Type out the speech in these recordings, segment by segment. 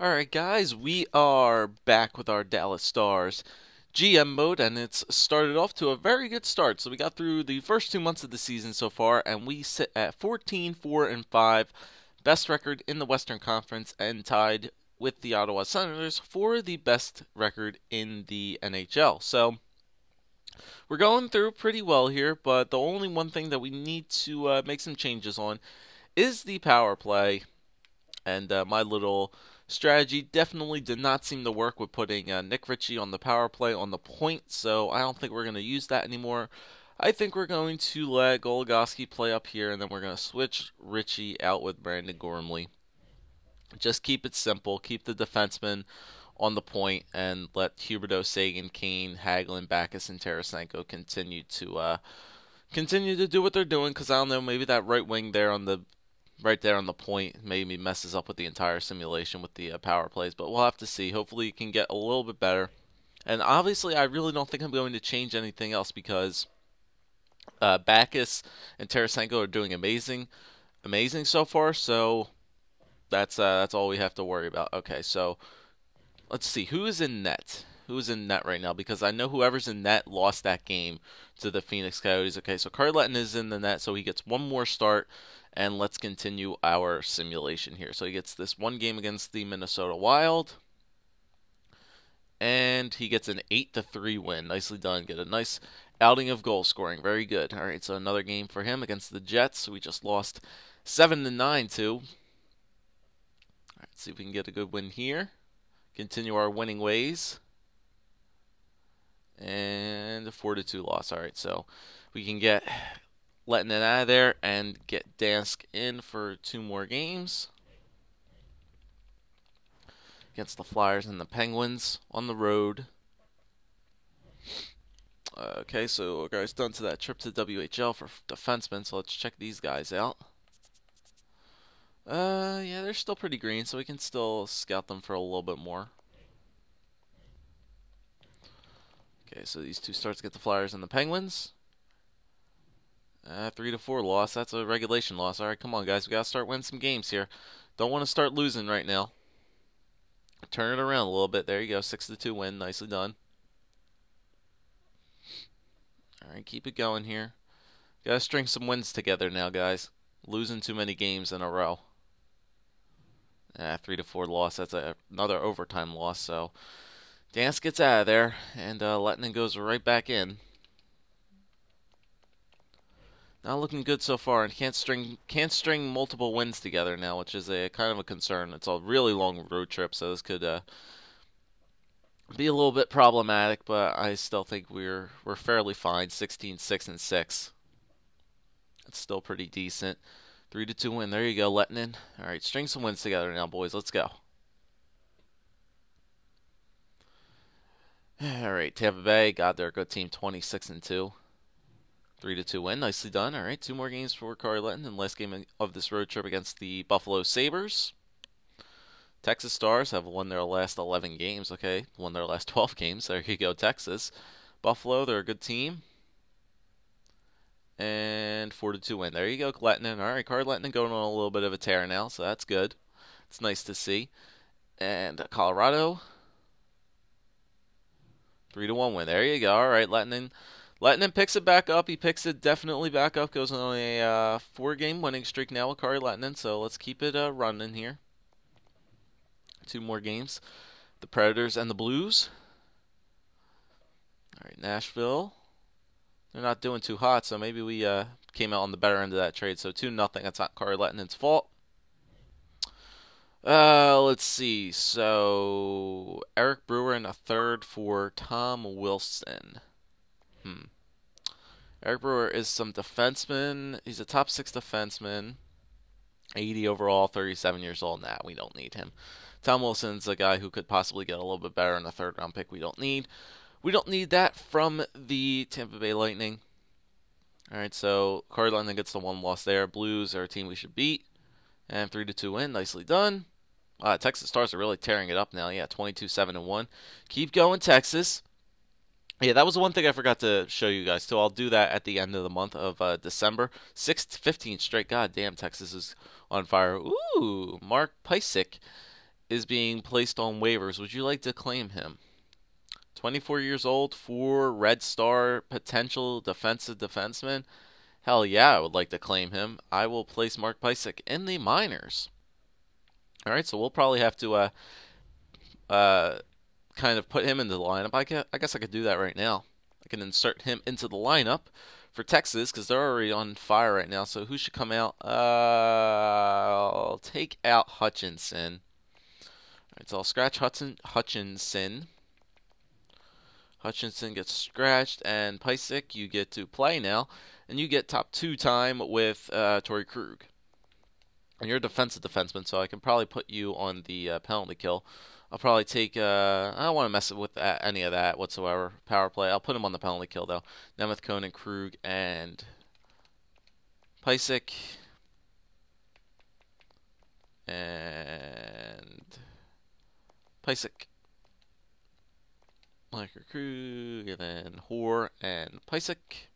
Alright guys, we are back with our Dallas Stars GM mode, and it's started off to a very good start. So we got through the first 2 months of the season so far, and we sit at 14, 4, and 5, best record in the Western Conference, and tied with the Ottawa Senators for the best record in the NHL. So we're going through pretty well here, but the only one thing that we need to make some changes on is the power play. And my little strategy definitely did not seem to work with putting Nick Ritchie on the power play on the point, so I don't think we're going to use that anymore. I think we're going to let Goligoski play up here, and then we're going to switch Ritchie out with Brandon Gormley. Just keep it simple. Keep the defenseman on the point, and let Huberdeau, Sagan, Kane, Hagelin, Backus, and Tarasenko continue to do what they're doing. Because I don't know, maybe that right wing there on the right there on the point maybe messes up with the entire simulation with the power plays, but we'll have to see. Hopefully it can get a little bit better. And obviously I really don't think I'm going to change anything else because Backus and Tarasenko are doing amazing so far, so that's all we have to worry about. Okay, so let's see who is in net. Who is in net right now? Because I know whoever's in net lost that game to the Phoenix Coyotes. Okay, so Carletton is in the net, so he gets one more start. And let's continue our simulation here. So he gets this one game against the Minnesota Wild. And he gets an 8-3 win. Nicely done. Get a nice outing of goal scoring. Very good. All right, so another game for him against the Jets. We just lost 7-9 to. All right, see if we can get a good win here. Continue our winning ways. And a 4-2 loss. All right, so we can get letting it out of there and get Dansk in for 2 more games against the Flyers and the Penguins on the road. Okay, so we're guys done to that trip to WHL for defensemen, so let's check these guys out. Yeah, they're still pretty green, so we can still scout them for a little bit more. Okay, so these two starts get the Flyers and the Penguins. 3-4 loss. That's a regulation loss. All right, come on, guys. We got to start winning some games here. Don't want to start losing right now. Turn it around a little bit. There you go. 6-2 win. Nicely done. All right, keep it going here. Got to string some wins together now, guys. Losing too many games in a row. 3-4 loss. That's another overtime loss. So Dansk gets out of there, and Lettinen goes right back in. Not looking good so far, and can't string multiple wins together now, which is a kind of a concern. It's a really long road trip, so this could be a little bit problematic. But I still think we're fairly fine. 16-6-6. It's still pretty decent. 3-2 win. There you go, Lettinen. All right, string some wins together now, boys. Let's go. All right, Tampa Bay. God, they're a good team. 26-2. 3-2 win. Nicely done. All right, 2 more games for Carletton, and last game of this road trip against the Buffalo Sabres. Texas Stars have won their last 11 games. Okay, won their last 12 games. There you go, Texas. Buffalo, they're a good team. And 4-2 win. There you go, Lettinen. All right, Carletton going on a little bit of a tear now, so that's good. It's nice to see. And Colorado, 3-1 win. There you go. All right, Lettinen picks it back up. He picks it definitely back up. Goes on a 4-game winning streak now with Kari Lettinen. So let's keep it running here. 2 more games. The Predators and the Blues. All right, Nashville. They're not doing too hot, so maybe we came out on the better end of that trade. So 2-0. That's not Kari Lettinen's fault. Let's see. So Eric Brewer in a third for Tom Wilson. Eric Brewer is some defenseman. He's a top 6 defenseman. 80 overall, 37 years old. Nah, we don't need him. Tom Wilson's a guy who could possibly get a little bit better in a 3rd-round pick. We don't need that from the Tampa Bay Lightning. All right, so Carolina gets the 1 loss there. Blues are a team we should beat. And 3-2 win. Nicely done. Texas Stars are really tearing it up now. Yeah, 22-7-1. Keep going, Texas. Yeah, that was the one thing I forgot to show you guys, too. I'll do that at the end of the month of December. 15 straight. God damn, Texas is on fire. Ooh, Mark Pysyk is being placed on waivers. Would you like to claim him? 24 years old, 4 Red Star potential defensive defenseman. Hell yeah, I would like to claim him. I will place Mark Pysyk in the minors. All right, so we'll probably have to uh, kind of put him into the lineup. I guess I could do that right now. I can insert him into the lineup for Texas because they're already on fire right now. So who should come out? I'll take out Hutchinson. All right, so I'll scratch Hutchinson. Hutchinson gets scratched, and Pysyk, you get to play now, and you get top 2 time with Torrey Krug. And you're a defensive defenseman, so I can probably put you on the penalty kill. I'll probably take, I don't want to mess with any of that whatsoever. Power play. I'll put him on the penalty kill, though. Nemeth, Conan, Krug, and Pysyk. And Pysyk. Michael Krug, and then Hoare and Pysyk.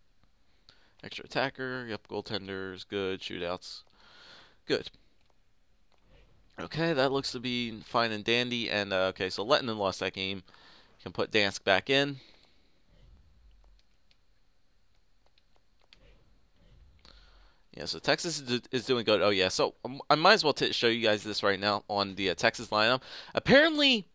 Extra attacker. Yep, goaltenders. Good. Shootouts. Good. Okay, that looks to be fine and dandy. And, okay, so Lettinen lost that game. You can put Dansk back in. Yeah, so Texas is doing good. Oh, yeah, so I might as well show you guys this right now on the Texas lineup. Apparently,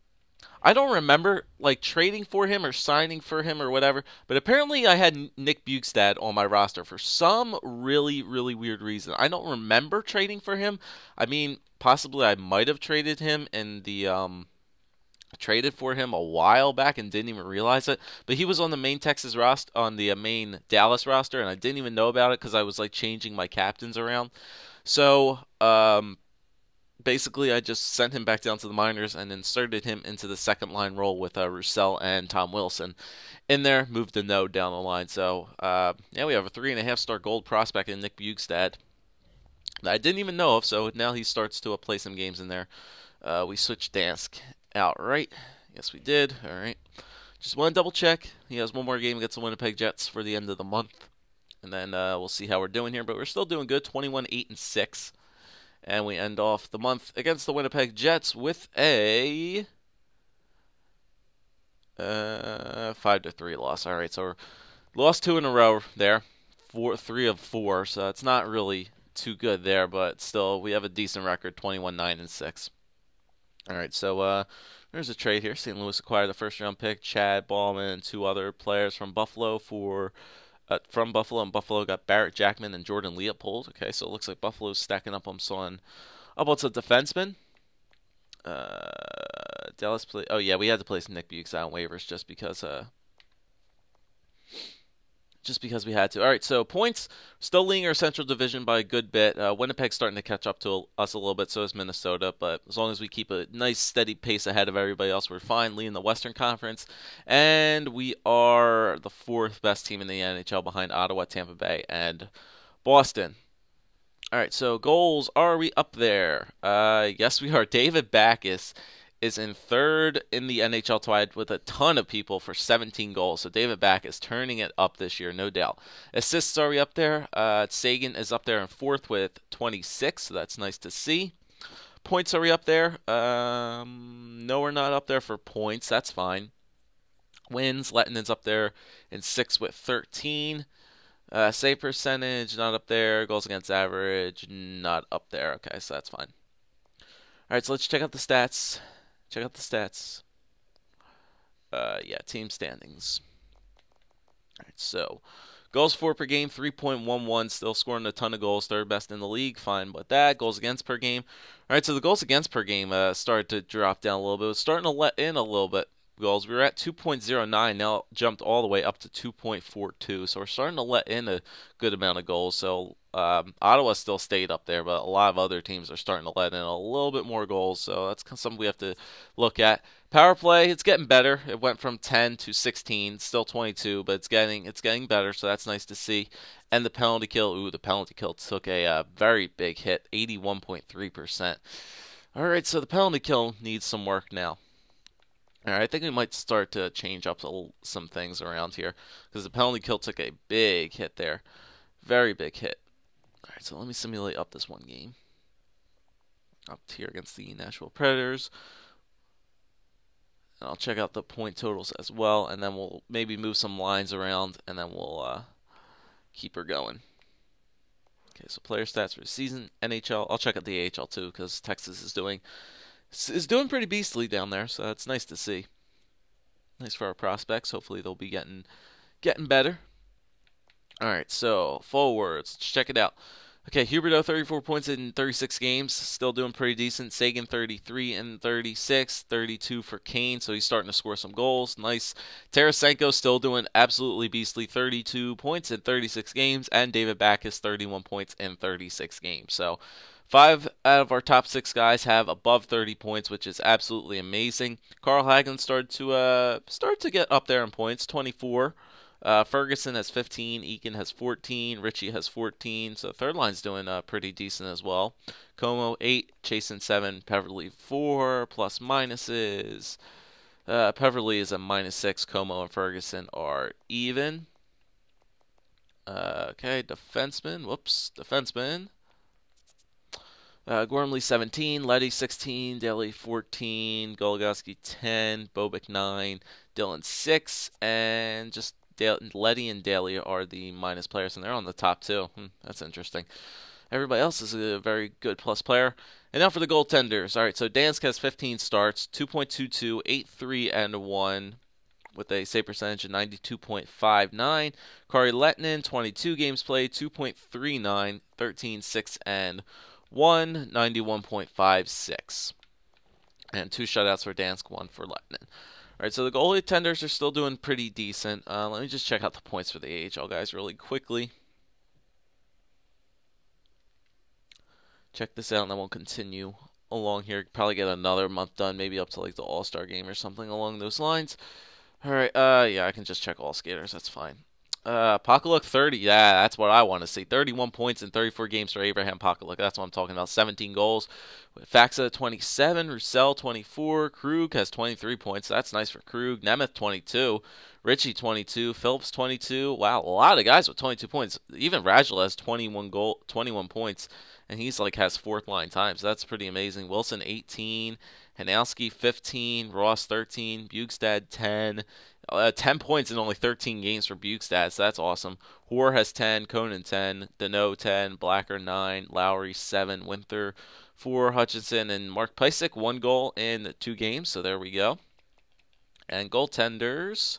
I don't remember like trading for him or signing for him or whatever, but apparently I had Nick Bjugstad on my roster for some really, really weird reason. I don't remember trading for him. I mean, possibly I might have traded him in the traded for him a while back and didn't even realize it. But he was on the main Texas roster, on the main Dallas roster, and I didn't even know about it because I was like changing my captains around. So, basically, I just sent him back down to the minors and inserted him into the second line role with Roussel and Tom Wilson in there. Moved the node down the line. So, yeah, we have a 3.5-star gold prospect in Nick Bjugstad that I didn't even know of. So now he starts to play some games in there. We switched Dansk out, right? Yes, we did. All right. Just want to double check. He has one more game against the Winnipeg Jets for the end of the month. And then we'll see how we're doing here. But we're still doing good. 21-8-6. And we end off the month against the Winnipeg Jets with a 5-3 loss. All right, so we're lost 2 in a row there, 3 of 4. So it's not really too good there, but still we have a decent record, 21-9-6. All right, so there's a trade here. St. Louis acquired the first-round pick, Chad Ballman, and 2 other players from Buffalo from Buffalo, and Buffalo got Barrett Jackman and Jordan Leopold. Okay, so it looks like Buffalo's stacking up on some upwards of defensemen. Dallas play. Oh yeah, we had to place Nick Bjugstad on waivers just because we had to. All right, so points still leading our Central Division by a good bit. Winnipeg's starting to catch up to us a little bit, so is Minnesota. But as long as we keep a nice steady pace ahead of everybody else, we're fine. Leading the Western Conference, and we are the 4th best team in the NHL behind Ottawa, Tampa Bay, and Boston. All right, so goals, are we up there? Yes, we are. David Backes is in 3rd in the NHL tied with a ton of people for 17 goals. So David Backes turning it up this year, no doubt. Assists, are we up there? Sagan is up there in 4th with 26, so that's nice to see. Points, are we up there? No, we're not up there for points. That's fine. Wins, Lettinen's up there in 6th with 13. Save percentage, not up there. Goals against average, not up there. Okay, so that's fine. All right, so let's check out the stats. Yeah, team standings. All right, so goals for per game, 3.11. Still scoring a ton of goals. 3rd best in the league. Fine with that. Goals against per game. All right, so the goals against per game started to drop down a little bit. It was starting to let in a little bit. Goals. We were at 2.09, now jumped all the way up to 2.42. So we're starting to let in a good amount of goals. So Ottawa still stayed up there, but a lot of other teams are starting to let in a little bit more goals. So that's something we have to look at. Power play, it's getting better. It went from 10 to 16, still 22, but it's getting better. So that's nice to see. And the penalty kill, the penalty kill took a very big hit, 81.3%. All right, so the penalty kill needs some work now. All right, I think we might start to change up some things around here because the penalty kill took a big hit there. Very big hit. All right, so let me simulate up this one game. up here against the Nashville Predators. And I'll check out the point totals as well, and then we'll maybe move some lines around, and then we'll keep her going. Okay, so player stats for the season, NHL. I'll check out the AHL too, because Texas is doing pretty beastly down there, so that's nice to see. Nice for our prospects. Hopefully they'll be getting better. All right, so forwards. Let's check it out. Okay, Huberdeau, 34 points in 36 games, still doing pretty decent. Sagan, 33 in 36, 32 for Kane, so he's starting to score some goals. Nice. Tarasenko still doing absolutely beastly, 32 points in 36 games, and David Backes, 31 points in 36 games. So 5 out of our top 6 guys have above 30 points, which is absolutely amazing. Carl Hagelin started to get up there in points, 24. Ferguson has 15, Eakin has 14, Ritchie has 14, so third line's doing pretty decent as well. Como 8, Chasen 7, Peverly 4, plus minuses. Peverly is a -6, Como and Ferguson are even. Okay, defenseman. Gormley 17, Letty 16, Daly 14, Goligoski 10, Bobic 9, Dylan 6, and just Letty and Daly are the minus players, and they're on the top two. That's interesting. Everybody else is a very good plus player. And now for the goaltenders. All right, so Dansk has 15 starts, 2.22, 8.3, and 1, with a save percentage of 92.59. Kari Lehtinen, 22 games played, 2.39, 13, 6, and 1, 91.56. And 2 shutouts for Dansk, 1 for Lehtinen. All right, so the goalie tenders are still doing pretty decent. Let me just check out the points for the AHL guys really quickly. Check this out, and then we'll continue along here. Probably get another month done, maybe up to like the All-Star game or something along those lines. All right, yeah, I can just check all skaters. That's fine. Pakaluk 30. Yeah, that's what I want to see. 31 points in 34 games for Abraham Pakaluk. That's what I'm talking about. 17 goals. Faxa 27, Roussel 24, Krug has 23 points. That's nice for Krug. Nemeth 22, Ritchie 22, Phillips 22. Wow, a lot of guys with 22 points. Even Radula has 21 points, and he's like has fourth line time. So that's pretty amazing. Wilson 18, Hanowski 15, Ross 13, Bukestad 10. 10 points in only 13 games for Bukestad, so that's awesome. Hoare has 10, Conan 10, Deneau 10, Blacker 9, Lowry 7, Winther 4, Hutchinson, and Mark Pysyk 1 goal in 2 games, so there we go. And goaltenders,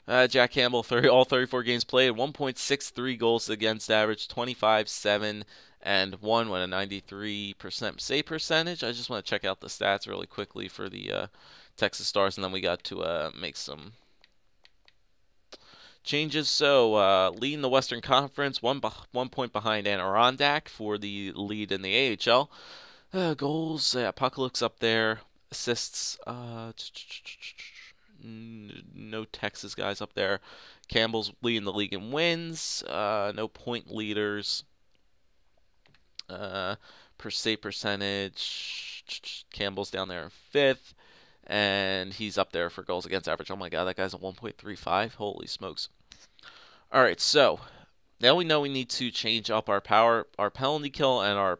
Jack Campbell, all 34 games played, 1.63 goals against average, 25, 7, and 1 with a 93% save percentage. I just want to check out the stats really quickly for the Texas Stars, and then we got to make some changes. So, leading the Western Conference, 1 point behind Adirondack for the lead in the AHL. Goals, Apocalypse up there. Assists, no Texas guys up there. Campbell's leading the league in wins. No point leaders. Per save percentage, Campbell's down there in 5th. And he's up there for goals against average. Oh my god, that guy's at 1.35. Holy smokes. All right, so now we know we need to change up our penalty kill, and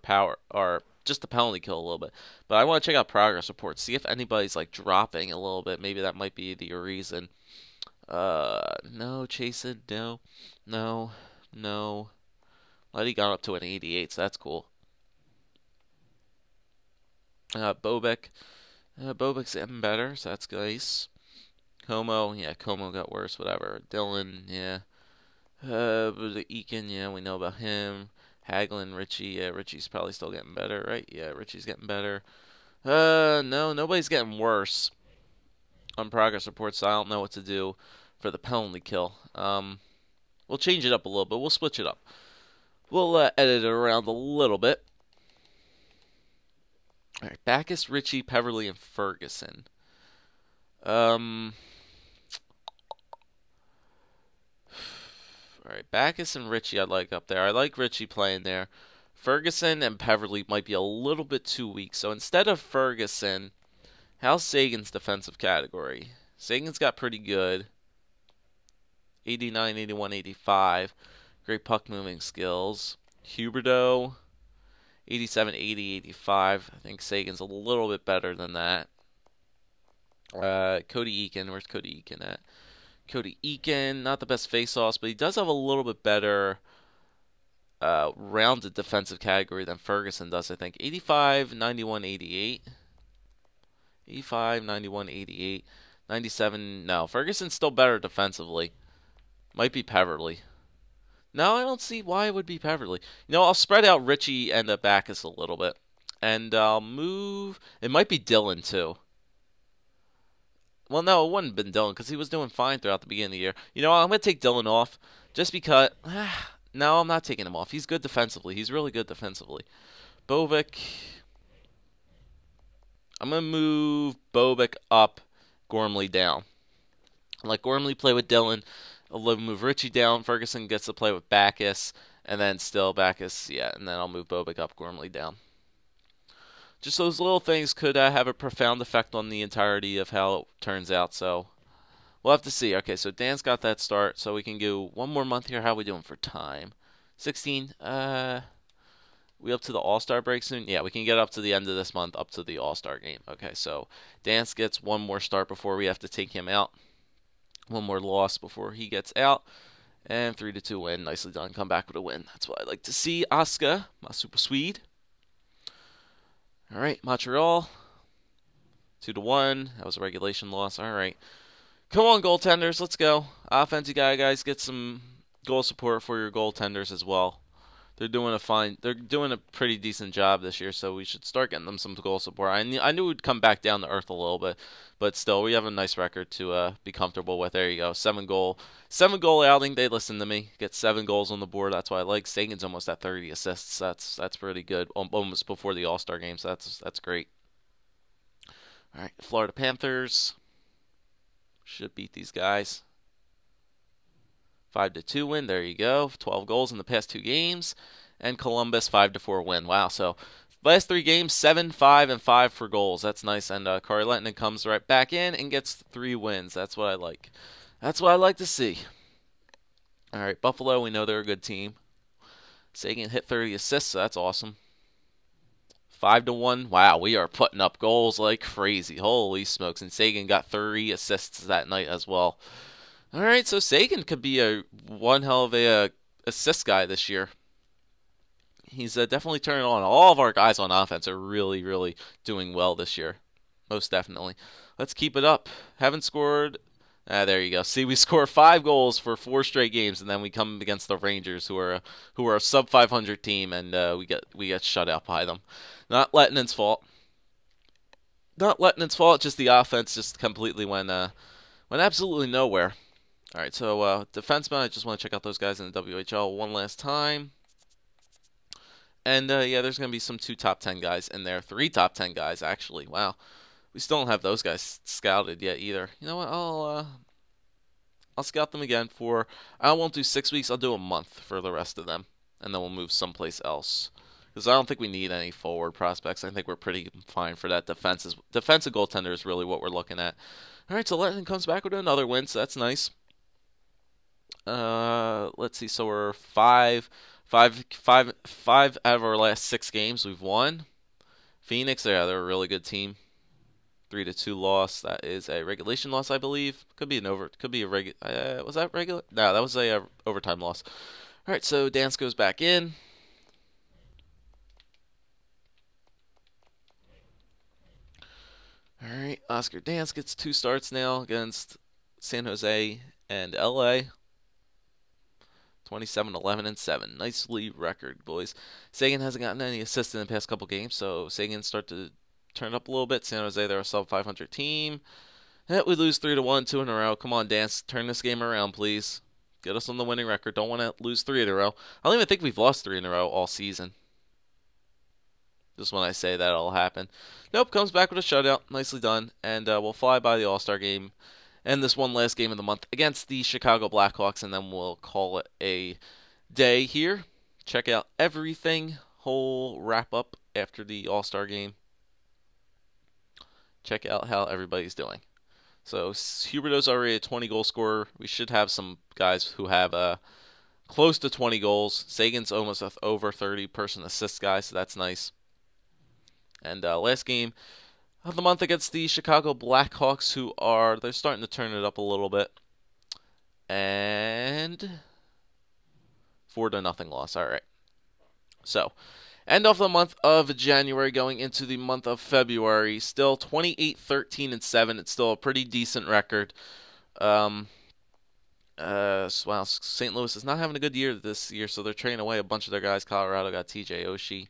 just the penalty kill a little bit. But I want to check out progress reports, see if anybody's like dropping a little bit. Maybe that might be the reason. No, Chasen, no. Letty got up to an 88, so that's cool. Bobek. Bobek's getting better, so that's nice. Como got worse, whatever. Dylan, yeah. Eakin, yeah, we know about him. Hagelin, Ritchie, Ritchie's probably still getting better, right? Yeah, Ritchie's getting better. No, nobody's getting worse on progress reports, so I don't know what to do for the penalty kill. We'll change it up a little bit. We'll switch it up. We'll edit it around a little bit. All right, Backes, Ritchie, Peverly, and Ferguson. All right, Backes and Ritchie I like up there. I like Ritchie playing there. Ferguson and Peverly might be a little bit too weak. So instead of Ferguson, how's Sagan's defensive category? Sagan's got pretty good. 89, 81, 85. Great puck moving skills. Huberdeau, 87, 80, 85. I think Sagan's a little bit better than that. Cody Eakin, where's Cody Eakin at? Cody Eakin, not the best face-offs, but he does have a little bit better rounded defensive category than Ferguson does, I think. 85, 91, 88. 85, 91, 88. 97, no. Ferguson's still better defensively. Might be Peverly. No, I don't see why it would be Peverly. I'll spread out Richie and Backus a little bit. And I'll move... It might be Dylan, too. Well, no, it wouldn't have been Dylan because he was doing fine throughout the beginning of the year. I'm going to take Dylan off just because... No, I'm not taking him off. He's good defensively. He's really good defensively. Bovic. I'm going to move Bovic up, Gormley down. Let Gormley play with Dylan. I'll move Richie down. Ferguson gets to play with Backus. And then still Backus, yeah. And then I'll move Bovic up, Gormley down. Just those little things could have a profound effect on the entirety of how it turns out. So we'll have to see. Okay, so Dan's got that start. So we can go one more month here. How are we doing for time? 16. We up to the All-Star break soon? Yeah, we can get up to the end of this month, up to the All-Star game. Okay, so Dance gets one more start before we have to take him out. One more loss before he gets out. And 3-2 win. Nicely done. Come back with a win. That's what I like to see. Oscar, my super Swede. All right, Montreal. 2-1. That was a regulation loss. All right. Come on, goaltenders. Let's go. Offensive guys, get some goal support for your goaltenders as well. They're doing a pretty decent job this year, so we should start getting them some goal support. I knew we'd come back down to earth a little bit, but still, we have a nice record to be comfortable with. There you go, 7-goal outing. They listen to me. Get 7 goals on the board. That's why I like. Sagan's almost at 30 assists. That's pretty good. Almost before the All-Star game, so that's great. All right, Florida Panthers should beat these guys. 5-2 win. There you go. 12 goals in the past 2 games. And Columbus 5-4 win. Wow. So last 3 games, 7, 5, and 5 for goals. That's nice. And Kari Lehtinen comes right back in and gets 3 wins. That's what I like. That's what I like to see. All right, Buffalo. We know they're a good team. Sagan hit 30 assists. So that's awesome. 5-1. Wow, we are putting up goals like crazy. Holy smokes. And Sagan got 30 assists that night as well. All right, so Sagan could be one hell of a assist guy this year. He's definitely turning on. All of our guys on offense are really, really doing well this year. Most definitely. Let's keep it up. Haven't scored. There you go. See, we score 5 goals for 4 straight games, and then we come against the Rangers, who are a sub 500 team, and we get shut out by them. Not Lehtinen's fault. Not Lehtinen's fault. Just the offense just completely went absolutely nowhere. All right, so defensemen, I just want to check out those guys in the WHL one last time. And, yeah, there's going to be some 2 top 10 guys in there. 3 top 10 guys, actually. Wow. We still don't have those guys scouted yet either. You know what? I'll scout them again for... I won't do 6 weeks. I'll do a month for the rest of them. And then we'll move someplace else. Because I don't think we need any forward prospects. I think we're pretty fine for that. Defensive goaltender is really what we're looking at. All right, so Lehtinen comes back with another win, so that's nice. Let's see. So we're 5 out of our last 6 games we've won. Phoenix, yeah, they're a really good team. 3-2 loss. That is a regulation loss, I believe. Could be a regular. Was that regular? No, that was a overtime loss. All right, so Dance goes back in. All right, Oscar Dance gets 2 starts now against San Jose and LA. 27, 11, and 7. Nicely record, boys. Sagan hasn't gotten any assists in the past couple games, so Sagan start to turn up a little bit. San Jose, they're a sub 500 team. And we lose 3-1, 2 in a row. Come on, Dance, turn this game around, please. Get us on the winning record. Don't want to lose 3 in a row. I don't even think we've lost 3 in a row all season. Just when I say that, it'll happen. Nope, comes back with a shutout. Nicely done. And we'll fly by the All-Star game and this one last game of the month against the Chicago Blackhawks, and then we'll call it a day here. Check out everything, whole wrap-up after the All-Star game. Check out how everybody's doing. So Huberdeau's already a 20-goal scorer. We should have some guys who have close to 20 goals. Sagan's almost over 30 person assist guy, so that's nice. And last game of the month against the Chicago Blackhawks, they're starting to turn it up a little bit. And 4-0 loss. All right. So, end of the month of January going into the month of February, still 28-13-7. It's still a pretty decent record. Wow, St. Louis is not having a good year this year, so they're trading away a bunch of their guys. Colorado got TJ Oshie.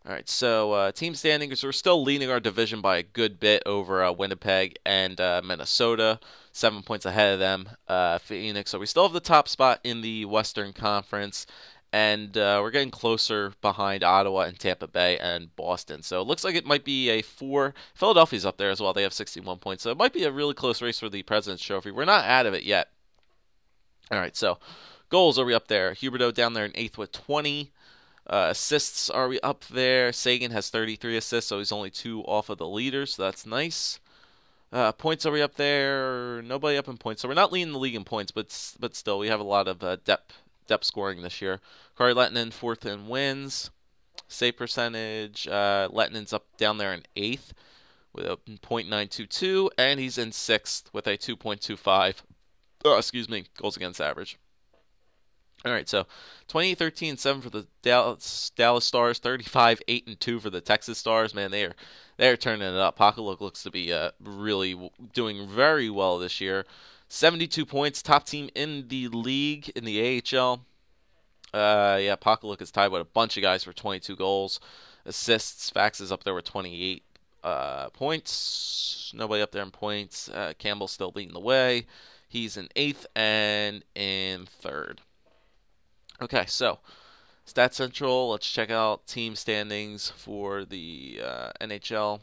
All right, so team standings, we're still leading our division by a good bit over Winnipeg and Minnesota, 7 points ahead of them. Phoenix, so we still have the top spot in the Western Conference, and we're getting closer behind Ottawa and Tampa Bay and Boston. So it looks like it might be a 4. Philadelphia's up there as well. They have 61 points, so it might be a really close race for the President's Trophy. We're not out of it yet. All right, so goals, are we up there? Huberdeau down there in 8th with 20. Assists, are we up there? Sagan has 33 assists, so he's only 2 off of the leaders, so that's nice. Points, are we up there? Nobody up in points, so we're not leading the league in points, but still, we have a lot of depth scoring this year. Kari Lehtinen 4th in wins. Save percentage, Lehtinen's up down there in 8th with a .922, and he's in 6th with a 2.25. Goals against average. All right, so 28-13-7 for the Dallas Stars, 35-8-2 for the Texas Stars. Man, they're turning it up. Pakaluk looks to be really doing very well this year. 72 points, top team in the league in the AHL. Pakaluk is tied with a bunch of guys for 22 goals. Assists, Fax is up there with 28 points. Nobody up there in points. Campbell's still leading the way. He's in 8th and in 3rd. Okay, so Stat Central, let's check out team standings for the NHL. All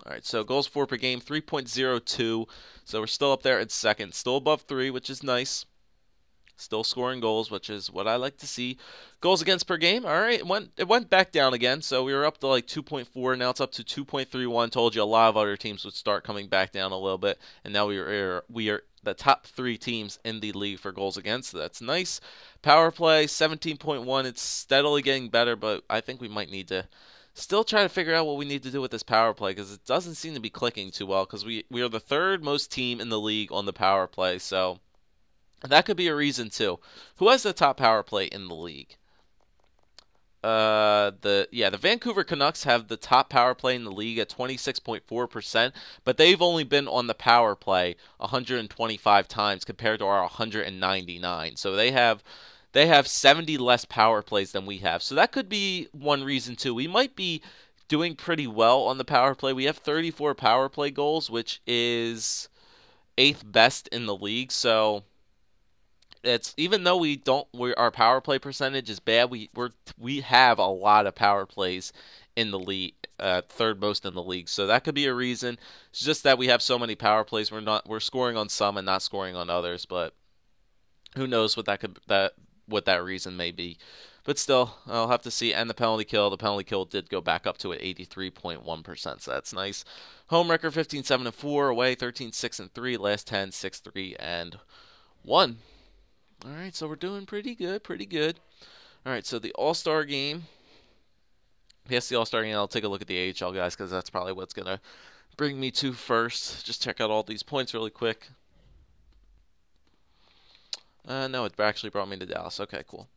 right, so goals for per game, 3.02. So we're still up there at 2nd, still above 3, which is nice. Still scoring goals, which is what I like to see. Goals against per game, all right, it went back down again. So we were up to like 2.4, now it's up to 2.31. Told you a lot of other teams would start coming back down a little bit, and now we are the top 3 teams in the league for goals against. So that's nice. Power play, 17.1. It's steadily getting better, but I think we might need to still try to figure out what we need to do with this power play, because it doesn't seem to be clicking too well, because we are the 3rd most team in the league on the power play, so that could be a reason too. Who has the top power play in the league? The Vancouver Canucks have the top power play in the league at 26.4%, but they've only been on the power play 125 times compared to our 199. So they have 70 less power plays than we have. So that could be one reason too. We might be doing pretty well on the power play. We have 34 power play goals, which is 8th best in the league. So it's, even though our power play percentage is bad, we have a lot of power plays in the league, 3rd most in the league. So that could be a reason. It's just that we have so many power plays. We're scoring on some and not scoring on others. But who knows what that reason may be. But still, I'll have to see. And the penalty kill. The penalty kill did go back up to at 83.1%, so that's nice. Home record 15-7-4, away 13-6-3, last 10 6-3-1. All right, so we're doing pretty good. All right, so the All-Star game. Past the All-Star game, I'll take a look at the AHL guys, because that's probably what's going to bring me to first. Just check out all these points really quick. No, it actually brought me to Dallas. Okay, cool.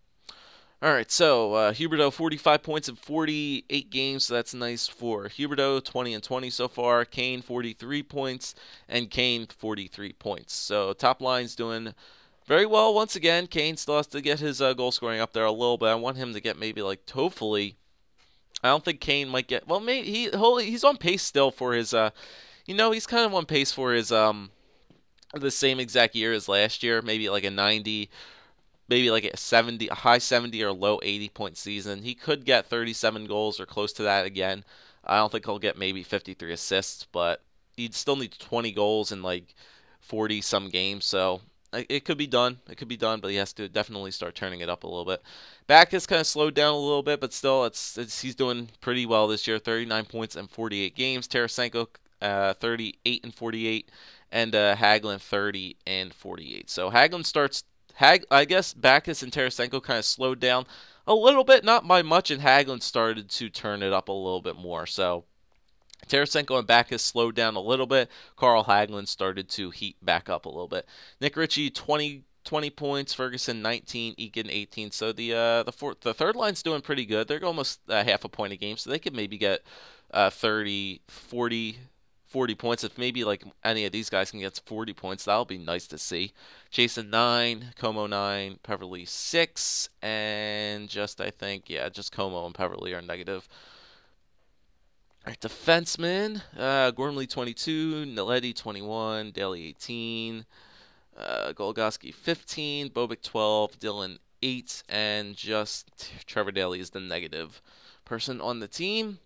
All right, so Huberdeau, 45 points in 48 games, so that's nice for Huberdeau, 20-20 so far. Kane, 43 points, and Kane, 43 points. So top line's doing very well once again. Kane still has to get his goal scoring up there a little bit. I want him to get maybe hopefully. I don't think Kane might get. Well, maybe he's on pace still for his. He's kind of on pace for his the same exact year as last year. Maybe like a 90, maybe like a 70, a high 70 or low 80 point season. He could get 37 goals or close to that again. I don't think he'll get maybe 53 assists, but he'd still need 20 goals in 40 some games. So it could be done. But he has to definitely start turning it up a little bit. Back has kind of slowed down a little bit, but still, he's doing pretty well this year. 39 points in 48 games. Tarasenko, 38 and 48, and Hagelin 30 and 48. So Hagelin starts I guess Backus and Tarasenko kind of slowed down a little bit, not by much, and Hagelin started to turn it up a little bit more. So Tarasenko and Backus slowed down a little bit. Carl Hagelin started to heat back up a little bit. Nick Ritchie, 20 points. Ferguson, 19. Eakin, 18. So the third line's doing pretty good. They're almost half a point a game, so they could maybe get 30, 40 points. If maybe like any of these guys can get 40 points, that'll be nice to see. Jason, 9. Como, 9. Peverly, 6. And just, I think, yeah, just Como and Peverly are negative. All right, defensemen, Gormley 22, Naledi 21, Daly 18, Goligoski 15, Bobic 12, Dylan 8, and just Trevor Daly is the negative person on the team.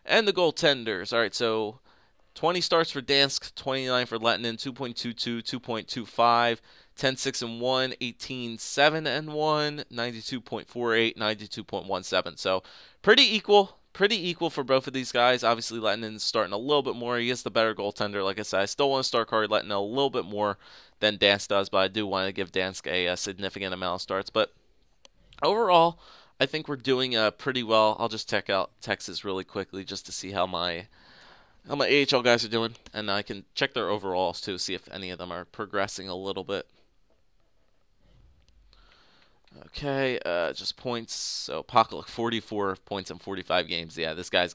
And the goaltenders. All right, so 20 starts for Dansk, 29 for Lettinen, 2.22, 2.25, 10-6 and 1, 18-7 and 1, 92.48, 92.17. So pretty equal. Pretty equal for both of these guys. Obviously, Lettinen's starting a little bit more. He is the better goaltender. Like I said, I still want to start Kari Lettinen a little bit more than Dansk does, but I do want to give Dansk a significant amount of starts. But overall, I think we're doing pretty well. I'll just check out Texas really quickly just to see how my AHL guys are doing, and I can check their overalls too, see if any of them are progressing a little bit. Okay, just points. So Pakaluk, 44 points in 45 games. Yeah, this guy's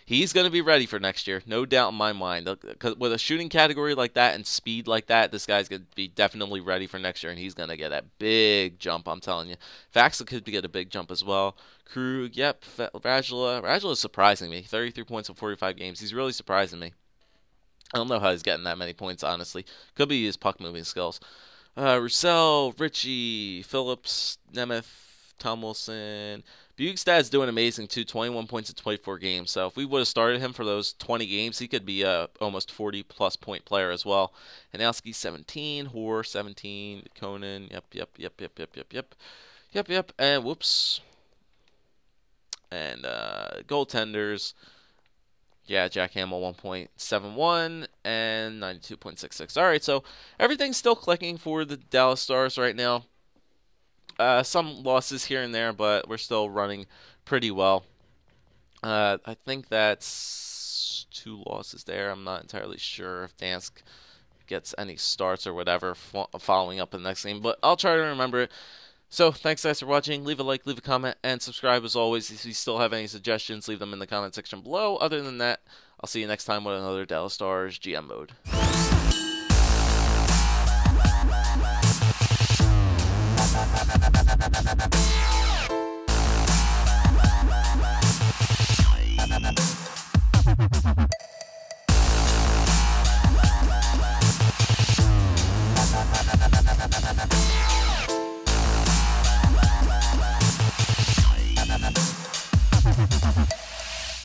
he's gonna be ready for next year, no doubt in my mind. Because with a shooting category like that and speed like that, this guy's gonna be definitely ready for next year, and he's gonna get a big jump. I'm telling you, Faxa could get a big jump as well. Krug, yep. Radula's surprising me. 33 points in 45 games. He's really surprising me. I don't know how he's getting that many points, honestly. Could be his puck moving skills. Roussel, Ritchie, Phillips, Nemeth, Tom Wilson. Bugstad's doing amazing too, 21 points in 24 games. So if we would have started him for those 20 games, he could be a almost 40-plus point player as well. Hanowski, 17, Hoare, 17, Conan, yep. And whoops. And goaltenders. Yeah, Jack Hamill 1.71 and 92.66. All right, so everything's still clicking for the Dallas Stars right now. Some losses here and there, but we're still running pretty well. I think that's 2 losses there. I'm not entirely sure if Dansk gets any starts or whatever following up in the next game, but I'll try to remember it. So, thanks guys for watching. Leave a like, leave a comment, and subscribe as always. If you still have any suggestions, leave them in the comment section below. Other than that, I'll see you next time with another Dallas Stars GM mode.